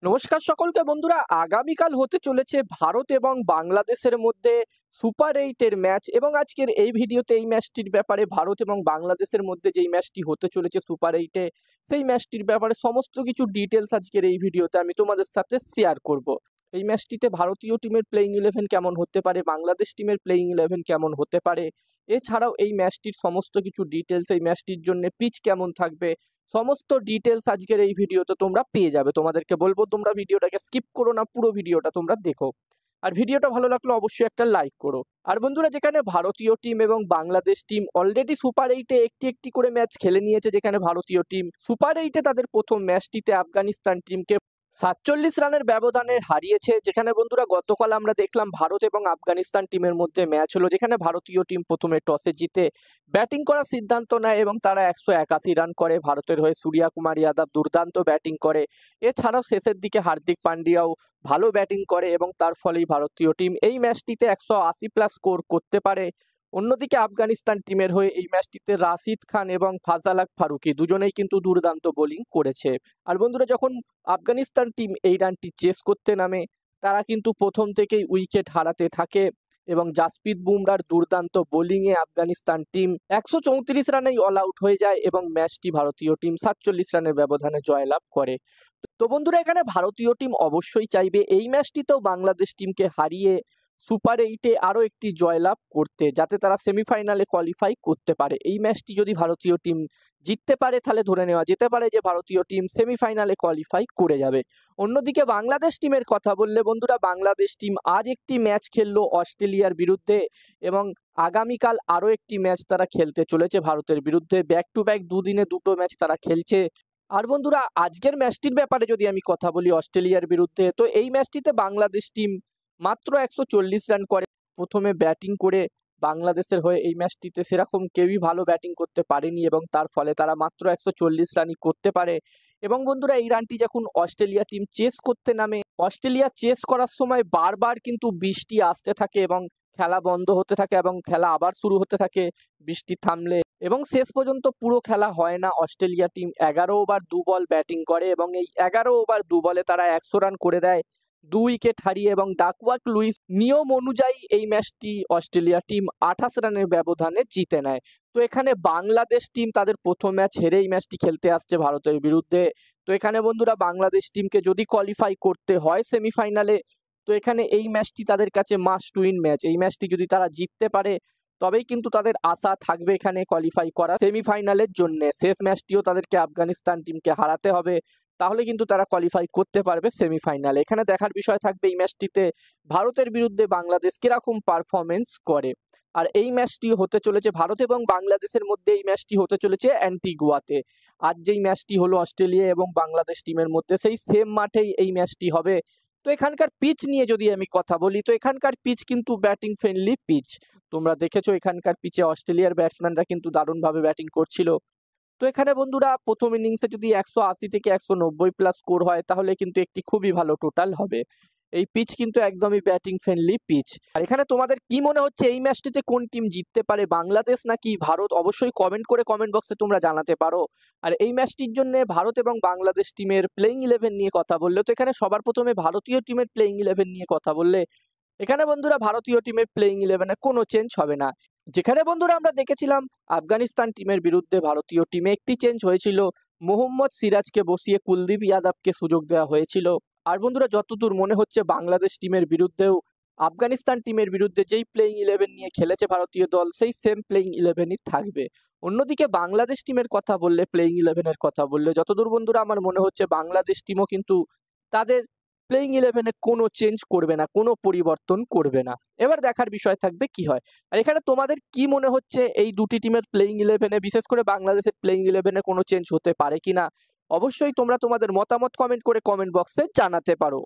নমস্কার সকলকে বন্ধুরা, আগামীকাল হতে চলেছে ভারত এবং বাংলাদেশের মধ্যে সুপার 8 এর ম্যাচ এবং আজকের এই ভিডিওতে এই ম্যাচটির ব্যাপারে ভারত এবং বাংলাদেশের মধ্যে যেই ম্যাচটি হতে চলেছে সুপার 8 এ সেই ম্যাচটির ব্যাপারে সমস্ত কিছু ডিটেইলস আজকের এই ভিডিওতে আমি তোমাদের সাথে শেয়ার করব। এই ম্যাচটিতে ভারতীয় টিমের প্লেইং 11 কেমন হতে পারে, বাংলাদেশ টিমের প্লেইং 11 কেমন হতে পারে, এছাড়াও এই ম্যাচটির সমস্ত কিছু ডিটেইলস, এই ম্যাচটির জন্য পিচ কেমন থাকবে, সমস্ত ডিটেলস আজকের এই ভিডিওতে তোমরা পেয়ে যাবে। তোমাদেরকে বলবো তোমরা ভিডিওটাকে স্কিপ করো না, পুরো ভিডিওটা তোমরা দেখো। আর ভিডিওটা ভালো লাগলে অবশ্যই একটা লাইক করো। আর বন্ধুরা, যেখানে ভারতীয় টিম এবং বাংলাদেশ টিম অলরেডি সুপার 8 এ একটি একটি করে ম্যাচ খেলে নিয়েছে, যেখানে ভারতীয় টিম সুপার 8 এ তাদের প্রথম ম্যাচটিতে আফগানিস্তান টিমকে ৪৭ রানের ব্যবধানে হারিয়েছে। যেখানে বন্ধুরা গতকাল আমরা দেখলাম ভারত এবং আফগানিস্তান টিমের মধ্যে ম্যাচ হলো, যেখানে ভারতীয় টিম প্রথমে টসে জিতে ব্যাটিং করার সিদ্ধান্ত নেয় এবং তারা ১৮১ রান করে। ভারতের হয়ে সূর্যা কুমার যাদব দুর্দান্ত ব্যাটিং করে। এছাড়াও শেষের দিকে হার্দিক পান্ডিয়াও ভালো ব্যাটিং করে এবং তার ফলেই ভারতীয় টিম এই ম্যাচটিতে ১৮০+ স্কোর করতে পারে। অন্যদিকে আফগানিস্তান টিমের হয়ে এই ম্যাচটিতে রাশিদ খান এবং ফাজাল ফারুকি দুজনেই কিন্তু দুর্দান্ত বোলিং করেছে। আর বন্ধুরা, যখন আফগানিস্তান টিম এই রানটি চেস করতে নামে, তারা কিন্তু প্রথম থেকেই উইকেট হারাতে থাকে এবং জাসপ্রীত বুমরার দুর্দান্ত বোলিংয়ে আফগানিস্তান টিম ১৩৪ রানেই অল আউট হয়ে যায় এবং ম্যাচটি ভারতীয় টিম ৪৭ রানের ব্যবধানে জয়লাভ করে। তো বন্ধুরা, এখানে ভারতীয় টিম অবশ্যই চাইবে এই ম্যাচটিতেও বাংলাদেশ টিমকে হারিয়ে সুপার 8 এ আরও একটি জয়লাভ করতে, যাতে তারা সেমিফাইনালে কোয়ালিফাই করতে পারে। এই ম্যাচটি যদি ভারতীয় টিম জিততে পারে তাহলে ধরে নেওয়া যেতে পারে যে ভারতীয় টিম সেমিফাইনালে কোয়ালিফাই করে যাবে। অন্যদিকে বাংলাদেশ টিমের কথা বললে বন্ধুরা, বাংলাদেশ টিম আজ একটি ম্যাচ খেললো অস্ট্রেলিয়ার বিরুদ্ধে এবং আগামীকাল আরও একটি ম্যাচ তারা খেলতে চলেছে ভারতের বিরুদ্ধে। ব্যাক টু ব্যাক দুদিনে দুটো ম্যাচ তারা খেলছে। আর বন্ধুরা, আজকের ম্যাচটির ব্যাপারে যদি আমি কথা বলি অস্ট্রেলিয়ার বিরুদ্ধে, তো এই ম্যাচটিতে বাংলাদেশ টিম মাত্র ১৪০ রান করে। প্রথমে ব্যাটিং করে বাংলাদেশের হয়ে এই ম্যাচটিতে সেরকম কেউই ভালো ব্যাটিং করতে পারেনি এবং তার ফলে তারা মাত্র ১৪০ রানই করতে পারে। এবং বন্ধুরা, এই রানটি যখন অস্ট্রেলিয়া টিম চেস করতে নামে, অস্ট্রেলিয়া চেস করার সময় বারবার কিন্তু বৃষ্টি আসতে থাকে এবং খেলা বন্ধ হতে থাকে এবং খেলা আবার শুরু হতে থাকে বৃষ্টি থামলে, এবং শেষ পর্যন্ত পুরো খেলা হয় না। অস্ট্রেলিয়া টিম ১১ ওভার ২ বল ব্যাটিং করে এবং এই ১১ ওভার ২ বলে তারা ১০০ রান করে দেয় ২ উইকেট হারিয়ে, এবং ডাকওয়ার্থ লুইস নিয়ম অনুযায়ী এই ম্যাচটি অস্ট্রেলিয়া টিম ২৮ রানের ব্যবধানে জিতে নেয়। তো এখানে বাংলাদেশ টিম তাদের প্রথম ম্যাচ হেরে এই ম্যাচটি খেলতে আসছে ভারতের বিরুদ্ধে। তো এখানে বন্ধুরা, বাংলাদেশ টিমকে যদি কোয়ালিফাই করতে হয় সেমিফাইনালে, তো এখানে এই ম্যাচটি তাদের কাছে মাস্ট উইন ম্যাচ। এই ম্যাচটি যদি তারা জিততে পারে তবেই কিন্তু তাদের আশা থাকবে এখানে কোয়ালিফাই করা সেমিফাইনালের জন্য। শেষ ম্যাচটিও তাদেরকে আফগানিস্তান টিমকে হারাতে হবে, তাহলে কিন্তু তারা কোয়ালিফাই করতে পারবে সেমিফাইনালে। এখানে দেখার বিষয় থাকবে এই ম্যাচটিতে ভারতের বিরুদ্ধে বাংলাদেশ কিরকম পারফরমেন্স করে। আর এই ম্যাচটি হতে চলেছে ভারত এবং বাংলাদেশের মধ্যে, এই ম্যাচটি হতে চলেছে অ্যান্টিগুয়াতে। আজ যেই ম্যাচটি হলো অস্ট্রেলিয়া এবং বাংলাদেশ টিমের মধ্যে, সেই সেম মাঠেই এই ম্যাচটি হবে। তো এখানকার পিচ নিয়ে যদি আমি কথা বলি, তো এখানকার পিচ কিন্তু ব্যাটিং ফ্রেন্ডলি পিচ। তোমরা দেখেছো এখানকার পিচে অস্ট্রেলিয়ার ব্যাটসম্যানরা কিন্তু দারুণভাবে ব্যাটিং করছিল। তো এখানে বন্ধুরা, প্রথম ইনিংসে যদি ১৮০ থেকে ১৯০+ স্কোর হয় তাহলে কিন্তু একটি খুবই ভালো টোটাল হবে। এই পিচ কিন্তু একদমই ব্যাটিং ফ্রেন্ডলি পিচ। আর এখানে তোমাদের কি মনে হচ্ছে এই ম্যাচটিতে কোন টিম জিততে পারে, বাংলাদেশ নাকি ভারত? অবশ্যই কমেন্ট করে কমেন্ট বক্সে তোমরা জানাতে পারো। আর এই ম্যাচটির জন্য ভারত এবং বাংলাদেশ টিমের প্লেইং 11 নিয়ে কথা বললে, তো এখানে সবার প্রথমে ভারতীয় টিমের প্লেইং 11 নিয়ে কথা বললে, এখানে বন্ধুরা ভারতীয় টিমের প্লেইং 11-এ কোনো চেঞ্জ হবে না। যেখানে বন্ধুরা আমরা দেখেছিলাম আফগানিস্তান টিমের বিরুদ্ধে ভারতীয় টিমে একটি চেঞ্জ হয়েছিল, মোহাম্মদ সিরাজকে বসিয়ে কুলদীপ যাদবকে সুযোগ দেওয়া হয়েছিল। আর বন্ধুরা, যতদূর মনে হচ্ছে বাংলাদেশ টিমের বিরুদ্ধেও আফগানিস্তান টিমের বিরুদ্ধে যেই প্লেইং 11 নিয়ে খেলেছে ভারতীয় দল, সেই সেম প্লেইং 11-ই থাকবে। অন্যদিকে বাংলাদেশ টিমের কথা বললে, প্লেইং 11-এর কথা বললে, যতদূর বন্ধুরা আমার মনে হচ্ছে বাংলাদেশ টিমও কিন্তু তাদের প্লেইং 11-এ কোনো চেঞ্জ করবে না, কোনো পরিবর্তন করবে না। এবার দেখার বিষয় থাকবে কি হয়। আর এখানে তোমাদের কি মনে হচ্ছে এই দুটি টিমের প্লেইং 11-এ, বিশেষ করে বাংলাদেশের প্লেইং 11-এ কোনো চেঞ্জ হতে পারে কিনা? অবশ্যই তোমরা তোমাদের মতামত কমেন্ট করে কমেন্ট বক্সে জানাতে পারো।